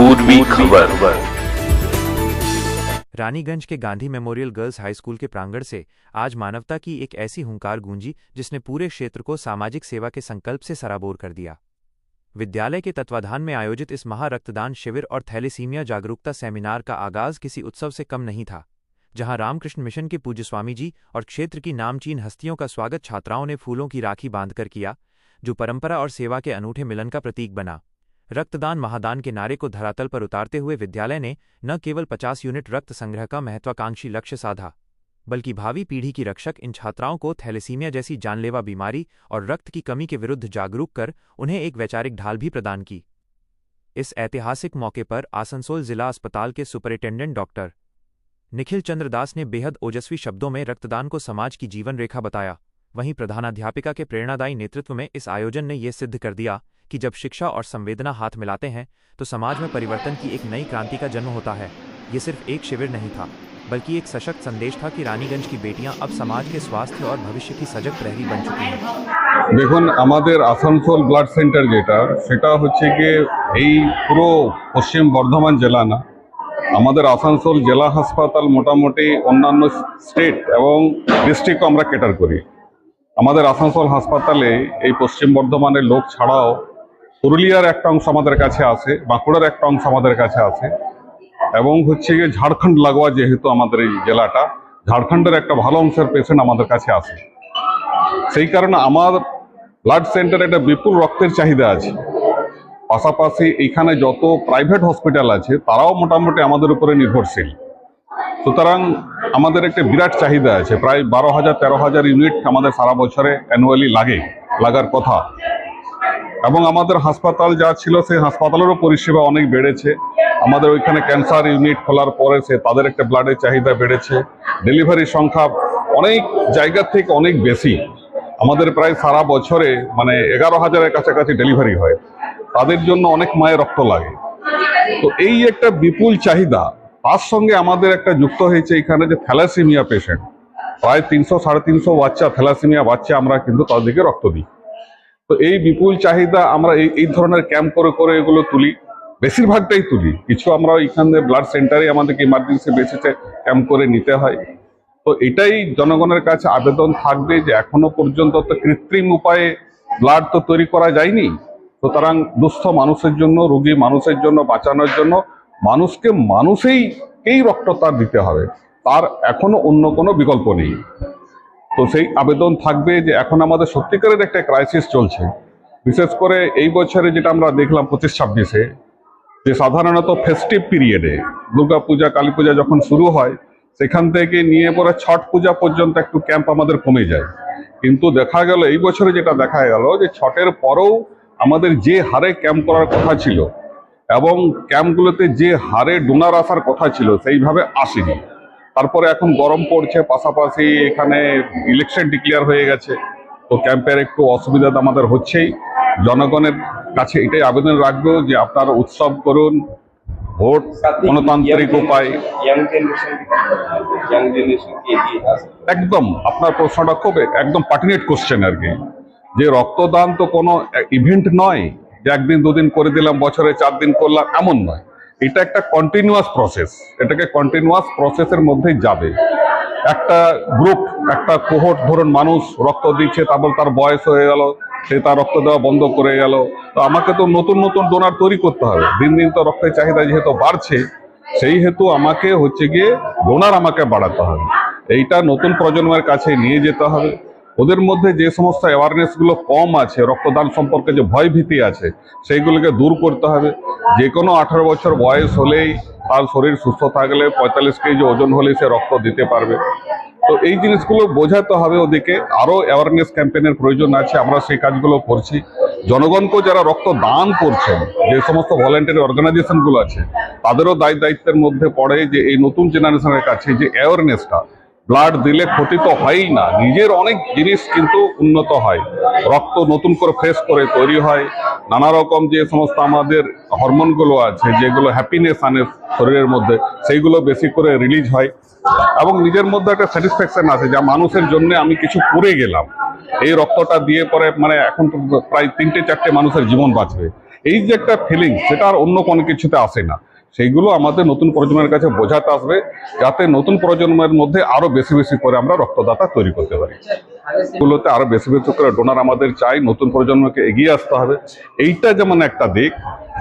पूर्वी खबर। रानीगंज के Gandhi memorial girls high school के प्रांगण से आज मानवता की एक ऐसी हुंकार गूंजी जिसने पूरे क्षेत्र को सामाजिक सेवा के संकल्प से सराबोर कर दिया। विद्यालय के तत्वाधान में आयोजित इस महा रक्तदान शिविर और थैलेसीमिया जागरूकता सेमिनार का आगाज किसी उत्सव से कम नहीं था, जहां रामकृष्ण मिशन के पूज्य स्वामी जी और क्षेत्र की नामचीन हस्तियों का स्वागत छात्राओं ने फूलों की राखी बांधकर किया, जो परंपरा और सेवा के अनूठे मिलन का प्रतीक बना। रक्तदान महादान के नारे को धरातल पर उतारते हुए विद्यालय ने न केवल 50 यूनिट रक्त संग्रह का महत्वाकांक्षी लक्ष्य साधा, बल्कि भावी पीढ़ी की रक्षक इन छात्राओं को थैलेसीमिया जैसी जानलेवा बीमारी और रक्त की कमी के विरुद्ध जागरूक कर उन्हें एक वैचारिक ढाल भी प्रदान की। इस ऐतिहासिक मौके पर आसनसोल जिला अस्पताल के सुपरिटेंडेंट डॉक्टर निखिल चंद्र दास ने बेहद ओजस्वी शब्दों में रक्तदान को समाज की जीवन रेखा बताया। वहीं प्रधानाध्यापिका के प्रेरणादायी नेतृत्व में इस आयोजन ने ये सिद्ध कर दिया कि जब शिक्षा और संवेदना हाथ मिलाते हैं तो समाज में परिवर्तन की एक नई क्रांति का जन्म होता है। ये सिर्फ एक शिविर नहीं था, बल्कि एक सशक्त संदेश था कि रानीगंज की बेटियां अब समाज के स्वास्थ्य और भविष्य की सजग प्रहरी बन चुकी हैं। দেখুন আমাদের আসানসোল ব্লাড সেন্টার সেটা হচ্ছে গিয়ে এই পুরো পশ্চিম বর্ধমান জেলা না, আমাদের আসানসোল জেলা হাসপাতাল মোটামুটি অন্যান্য স্টেট এবং ডিস্ট্রিক্টও আমরা ক্যাটার করি। আমাদের আসানসোল হাসপাতালে এই পশ্চিম বর্ধমানের লোক ছাড়াও পুরুলিয়ার একটা অংশ আমাদের কাছে আসে, বাঁকুড়ার একটা অংশ আমাদের কাছে আসে এবং হচ্ছে গিয়ে ঝাড়খণ্ড লাগোয়া যেহেতু আমাদের এই জেলাটা, ঝাড়খণ্ডের একটা ভালো অংশের পেশেন্ট আমাদের কাছে আসে। সেই কারণে আমার ব্লাড সেন্টারে একটা বিপুল রক্তের চাহিদা আছে। পাশাপাশি এইখানে যত প্রাইভেট হসপিটাল আছে তারাও মোটামুটি আমাদের উপরে নির্ভরশীল। সুতরাং আমাদের একটা বিরাট চাহিদা আছে, প্রায় 12,000-13,000 ইউনিট আমাদের সারা বছরে অ্যানুয়ালি লাগার কথা। এবং আমাদের হাসপাতাল যা ছিল সেই হাসপাতালেরও পরিষেবা অনেক বেড়েছে। আমাদের ওইখানে ক্যান্সার ইউনিট খোলার পরে তাদের একটা ব্লাডের চাহিদা বেড়েছে। ডেলিভারির সংখ্যা অনেক জায়গা থেকে অনেক বেশি। আমাদের প্রায় সারা বছরে 11,000-এর কাছাকাছি ডেলিভারি হয়। তাদের জন্য অনেক মায়ের রক্ত লাগে। তো এই একটা বিপুল চাহিদা, তার সঙ্গে আমাদের একটা যুক্ত হয়েছে এখানে যে থ্যালাসেমিয়া পেশেন্ট, প্রায় 300-350 বাচ্চা থ্যালাসেমিয়া বাচ্চা আমরা কিন্তু তাদেরকে রক্ত দিই। তো এই বিপুল চাহিদা আমরা এই ধরনের ক্যাম্প করে এগুলো তুলি, বেশিরভাগটাই তুলি। কিছু আমরা এখানে ব্লাড সেন্টারে আমাদেরকে ইমার্জেন্সি বেসিসে ক্যাম্প করে নিতে হয়। তো এটাই জনগণের কাছে আবেদন থাকবে যে এখনো পর্যন্ত তো কৃত্রিম উপায়ে ব্লাড তো তৈরি করা যায়নি। সুতরাং দুস্থ মানুষের জন্য, রোগী মানুষের জন্য বাঁচানোর জন্য মানুষকেই রক্ত তার দিতে হবে, তার এখনো অন্য কোনো বিকল্প নেই। তো সেই আবেদন থাকবে যে এখন আমাদের সত্যিকারের একটা ক্রাইসিস চলছে। বিশেষ করে এই বছরে যেটা আমরা দেখলাম 25-26-এ, যে সাধারণত ফেস্টিভ পিরিয়ডে দুর্গা পূজা, কালী পূজা যখন শুরু হয় সেখান থেকে নিয়ে পরে ছট পূজা পর্যন্ত একটু ক্যাম্প আমাদের কমে যায়। কিন্তু দেখা গেল এই বছরে যেটা দেখা গেল যে ছটের পরেও আমাদের যে হারে ক্যাম্প করার কথা ছিল এবং ক্যাম্পগুলোতে যে হারে ডোনার আসার কথা ছিল সেইভাবে আসেনি। তারপরে এখন গরম পড়ছে, পাশাপাশি এখানে ইলেকশন ডিক্লেয়ার হয়ে গেছে। তো ক্যাম্পের একটু অসুবিধা আমাদের হচ্ছেই। জনগণের কাছে এটাই আবেদন রাখবো যে আপনারা উৎসব করুন, ভোট গণতান্ত্রিক উপায়। একদম আপনার প্রশ্নটা খুব একদম পার্টিনেট কোশ্চেন আর কি, যে রক্তদান তো কোনো ইভেন্ট নয় যে একদিন দুদিন করে দিলাম, বছরে 4 দিন করলাম, এমন নয়। এটা একটা কন্টিনিউয়াস প্রসেস। এটাকে কন্টিনিউয়াস প্রসেসের মধ্যেই যাবে। একটা গ্রুপ, একটা কোহর্ট ধরুন মানুষ রক্ত দিচ্ছে, তারপর তার বয়স হয়ে গেল, সে তার রক্ত দেওয়া বন্ধ করে গেল। তো আমাকে তো নতুন নতুন ডোনার তৈরি করতে হবে। দিন দিন তো রক্তের চাহিদা যেহেতু বাড়ছে, সেই হেতু আমাকে হচ্ছে গিয়ে ডোনার আমাকে বাড়াতে হবে। এইটা নতুন প্রজন্মের কাছে নিয়ে যেতে হবে। ওদের মধ্যে যে সমস্ত অ্যাওয়ারনেসগুলো কম আছে, রক্তদান সম্পর্কে যে ভয় ভীতি আছে, সেইগুলোকে দূর করতে হবে। যে কোনো 18 বছর বয়স হলেই তার শরীর সুস্থ থাকলে 45 কেজি ওজন হলেই সে রক্ত দিতে পারবে। তো এই জিনিসগুলো বোঝাতে হবে ওদিকে। আরও অ্যাওয়ারনেস ক্যাম্পেইনের প্রয়োজন আছে, আমরা সেই কাজগুলো করছি। জনগণকেও যারা রক্ত দান করছেন, যে সমস্ত ভলেন্টারি অর্গানাইজেশনগুলো আছে, তাদেরও দায়িত্বের মধ্যে পড়ে যে এই নতুন জেনারেশনের কাছে যে অ্যাওয়ারনেসটা, ব্লাড দিলে ক্ষতি তো হয়ই না, নিজের অনেক জিনিস কিন্তু উন্নত হয়। রক্ত নতুন করে ফ্রেশ করে তৈরি হয়, নানা রকম যে সমস্ত আমাদের হরমোনগুলো আছে, যেগুলো হ্যাপিনেস আনে শরীরের মধ্যে, সেইগুলো বেশি করে রিলিজ হয় এবং নিজের মধ্যে একটা স্যাটিসফ্যাকশন আছে যা মানুষের জন্য আমি কিছু করে গেলাম। এই রক্তটা দিয়ে পরে মানে এখন তো প্রায় 3-4টে মানুষের জীবন বাঁচবে, এই যে একটা ফিলিং, সেটা আর অন্য কোনো কিছুতে আসে না। সেইগুলো আমাদের নতুন প্রজন্মের কাছে বোঝাতে আসবে, যাতে নতুন প্রজন্মের মধ্যে আরো বেশি বেশি করে আমরা রক্তদাতা তৈরি করতে পারি। এগুলোতে আরো বেশি বেশি করে ডোনার আমাদের চাই, নতুন প্রজন্মকে এগিয়ে আসতে হবে, এইটা যেমন একটা দিক।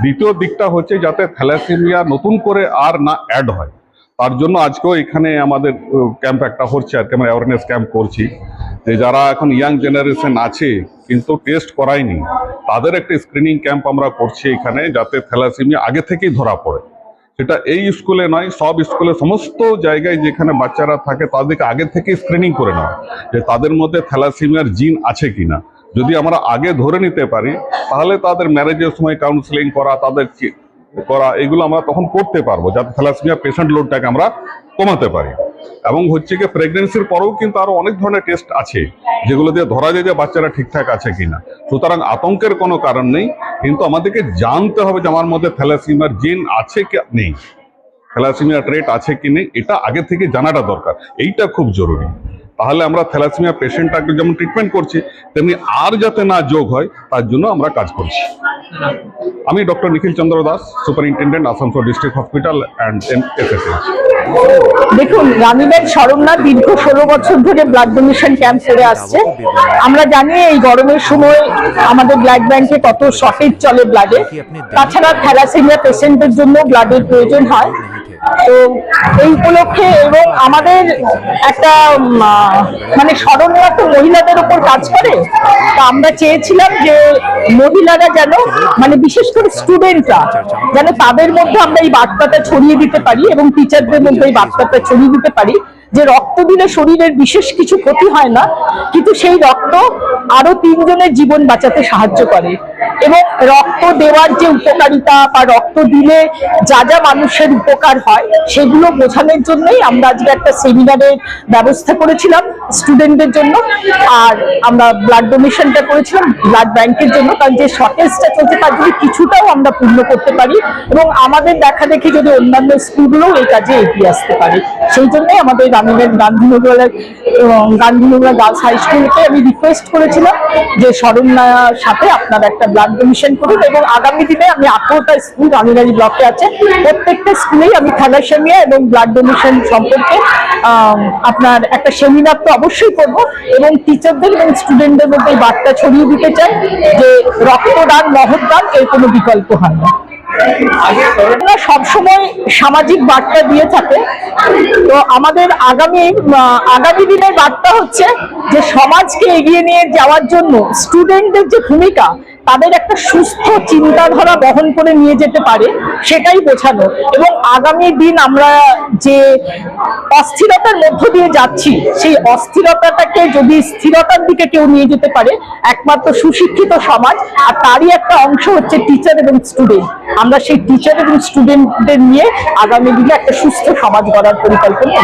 দ্বিতীয় দিকটা হচ্ছে যাতে থ্যালাসেমিয়া নতুন করে আর না অ্যাড হয়, তার জন্য আজকেও এখানে আমাদের ক্যাম্প একটা হচ্ছে, আর কি আমরা অ্যাওয়ারনেস ক্যাম্প করছি যে যারা এখন ইয়াং জেনারেশন আছে কিন্তু টেস্ট করায়নি, তাদের একটা স্ক্রিনিং ক্যাম্প আমরা করছি এখানে, যাতে থ্যালাসেমিয়া আগে থেকেই ধরা পড়ে। সেটা এই স্কুলে নয়, সব স্কুলে, সমস্ত জায়গায় যেখানে বাচ্চারা থাকে তাদেরকে আগে থেকে স্ক্রিনিং করে নেওয়া, যে তাদের মধ্যে থ্যালাসেমিয়ার জিন আছে কিনা। যদি আমরা আগে ধরে নিতে পারি, তাহলে তাদের ম্যারেজের সময় কাউন্সেলিং করা, তাদের করা, এগুলো আমরা তখন করতে পারবো, যাতে থ্যালাসেমিয়া পেশেন্ট লোডটাকে আমরা কমাতে পারি। এবং হচ্ছে কি প্রেগনেন্সির পরেও কিন্তু আরো অনেক ধরনের টেস্ট আছে যেগুলো দিয়ে ধরা যায় যে বাচ্চারা ঠিকঠাক আছে কিনা। সুতরাং আতঙ্কের কোনো কারণ নেই, কিন্তু আমাদেরকে জানতে হবে যে আমার মধ্যে থ্যালাসেমিয়ার জিন আছে কি নেই, থ্যালাসেমিয়া ট্রেট আছে কি নেই, এটা আগে থেকে জানাটা দরকার, এইটা খুব জরুরি। তাহলে আমরা থ্যালাসেমিয়া পেশেন্টটাকে যেমন ট্রিটমেন্ট করছি, তেমনি আর যাতে না যোগ হয় তার জন্য আমরা কাজ করছি। আমি doctor Nikhil Chandra Das, superintendent, Asansol district hospital and SSH. দেখুন, রানীবাগ শরণনা দীর্ঘ 16 বছর ধরে ব্লাড ডোনেশন ক্যাম্প করে আসছে। আমরা জানি এই গরমের সময় আমাদের ব্লাড ব্যাংকে কত শর্টেজ চলে ব্লাডে, তাছাড়া থ্যালাসেমিয়া পেশেন্টের জন্য ব্লাডের প্রয়োজন হয়। তো এই উপলক্ষে এবং আমাদের একটা মানে শরণরা তো মহিলাদের উপর কাজ করে, তা আমরা চেয়েছিলাম যে মহিলারা যেন মানে বিশেষ করে স্টুডেন্টরা যেন তাদের মধ্যে আমরা এই বার্তাটা ছড়িয়ে দিতে পারি এবং টিচারদের মধ্যে এই বার্তাটা ছড়িয়ে দিতে পারি যে রক্ত দিলে শরীরের বিশেষ কিছু ক্ষতি হয় না, কিন্তু সেই রক্ত আরো 3 জনের জীবন বাঁচাতে সাহায্য করে। এবং রক্ত দেওয়ার যে উপকারিতা বা রক্ত দিলে যা যা মানুষের উপকার হয় সেগুলো বোঝানোর জন্যই আমরা আজকে একটা সেমিনারের ব্যবস্থা করেছিলাম স্টুডেন্টদের জন্য। আর আমরা ব্লাড ডোনেশনটা করেছিলাম ব্লাড ব্যাংকের জন্য, কারণ যে শর্টেজটা চলছে তার যদি কিছুটাও আমরা পূর্ণ করতে পারি এবং আমাদের দেখা দেখি যদি অন্যান্য স্কুলগুলোও এই কাজে এগিয়ে আসতে পারে, সেই জন্যই আমাদের রানীবাগ গান্ধীনগর গার্লস হাই স্কুলকে আমি রিকোয়েস্ট করেছিলাম যে শরণার সাথে আপনারা একটা ব্লাড ডোনেশন করুন। এবং আগামী দিনে আমি 18টা স্কুল রানীবাগ ব্লকে আছে, প্রত্যেকটা স্কুলেই আমি থ্যালাসেমিয়া এবং ব্লাড ডোনেশন সম্পর্কে আপনার একটা সেমিনার তো অবশ্যই করব এবং টিচারদের এবং স্টুডেন্টদের মধ্যে এই বার্তা ছড়িয়ে দিতে চাই যে রক্তদান মহৎদান, এর কোনো বিকল্প হয় না। সবসময় সামাজিক বার্তা দিয়ে থাকে, তো আমাদের আগামী দিনের বার্তা হচ্ছে যে সমাজকে এগিয়ে নিয়ে যাওয়ার জন্য স্টুডেন্টদের যে ভূমিকা, তাদের একটা সুস্থ চিন্তাধারা বহন করে নিয়ে যেতে পারে সেটাই বোঝানো। এবং আগামী দিন আমরা যে অস্থিরতার মধ্য দিয়ে যাচ্ছি, সেই অস্থিরতাটাকে যদি স্থিরতার দিকে কেউ নিয়ে যেতে পারে, একমাত্র সুশিক্ষিত সমাজ, আর তারই একটা অংশ হচ্ছে টিচার এবং স্টুডেন্ট। আমরা সেই টিচার এবং স্টুডেন্টদের নিয়ে আগামী দিনে একটা সুস্থ সমাজ গড়ার পরিকল্পনা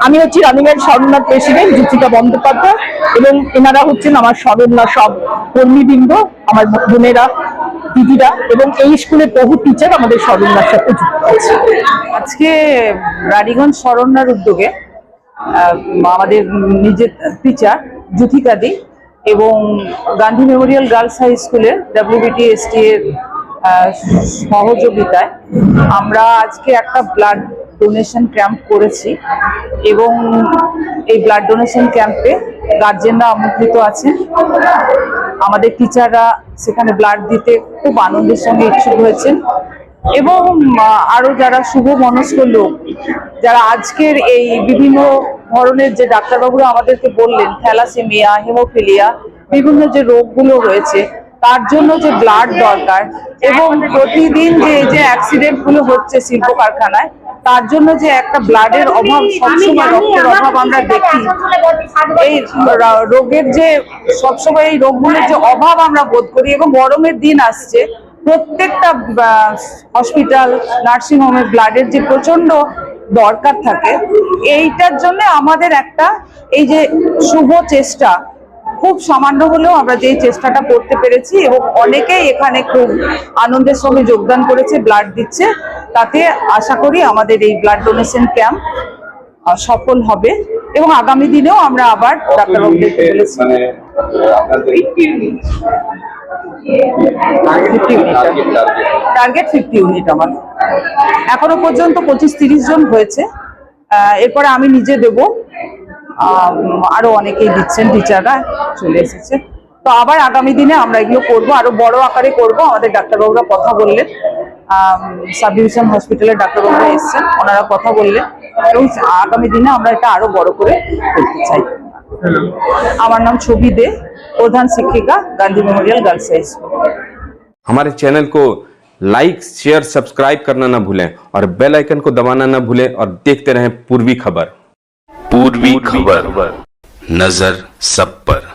আমি হচ্ছি রানীবাগ শরণার প্রেসিডেন্ট জ্যোতিকা বন্দ্যোপাধ্যায় এবং এনারা হচ্ছেন আমার শরণা সব কর্মীবৃন্দ, আমার বোনেরা, দিদিরা এবং এই স্কুলের বহু টিচার আমাদের শরণার সাথে যুক্ত আছে। আজকে রানীগঞ্জ শরণার উদ্যোগে আমাদের নিজের টিচার জ্যোতিকা দি এবং গান্ধী মেমোরিয়াল গার্লস হাই স্কুলের WBTST এর সহযোগিতায় আমরা আজকে একটা ব্লাড ডোনেশন ক্যাম্প করেছি এবং এই ব্লাড ডোনেশন ক্যাম্পে গার্জেনরা আমন্ত্রিত আছেন। আমাদের টিচাররা সেখানে ব্লাড দিতে খুব আনন্দের সঙ্গে ইচ্ছুক হয়েছেন এবং আরো যারা শুভ মনস্ক লোক, যারা আজকের এই বিভিন্ন ধরনের যে ডাক্তারবাবুরা আমাদেরকে বললেন থ্যালাসেমিয়া, হেমোফিলিয়া, বিভিন্ন যে রোগগুলো রয়েছে তার জন্য যে ব্লাড দরকার এবং প্রতিদিন যে অ্যাক্সিডেন্ট গুলো হচ্ছে শিল্প কারখানায়, তার জন্য যে একটা ব্লাডের অভাব, সবসময় রক্তের অভাব আমরা দেখি, এই রোগের যে সবসময় এই রোগগুলোর যে অভাব আমরা বোধ করি এবং গরমের দিন আসছে, প্রত্যেকটা হসপিটাল, নার্সিং হোমে ব্লাডের যে প্রচন্ড দরকার থাকে, এইটার জন্য আমাদের একটা এই যে শুভ চেষ্টা খুব সামান্য হলেও আমরা যে চেষ্টাটা করতে পেরেছি এবং অনেকেই এখানে খুব আনন্দের সঙ্গে যোগদান করেছে, ব্লাড দিচ্ছে, তাতে আশা করি আমাদের এই ব্লাড ডোনেশন ক্যাম্প সফল হবে এবং আগামী দিনেও আমরা আবার ডাক্তারবাবুদের বলেছি টার্গেট 50 ইউনিট আমার এখনো পর্যন্ত 25-30 জন হয়েছে। এরপরে আমি নিজে দেব, আরো অনেকেই দিচ্ছেন, টিচাররা চলে এসেছে। তো আবার আগামী দিনে আমরা এগুলো করব, আরো বড় আকারে করব। আমাদের ডাক্তারবাবুরা কথা বললেন, সাব ডিভিশন হসপিটালের ডাক্তারবাবুরা এসেছেন, ওনারা কথা বললেন এবং আগামী দিনে আমরা এটা আরো বড় করে করতে চাই। আমার নাম ছবি দে, প্রধান শিক্ষিকা, গান্ধী মেমोरियल गर्ल्स हाई स्कूल। हमारे चैनल को लाइक शेयर सब्सक्राइब करना ना भूलें और बेल आइकन को दबाना ना भूलें और देखते रहें पूर्वी खबर। पूर्वी खबर, नजर सब पर।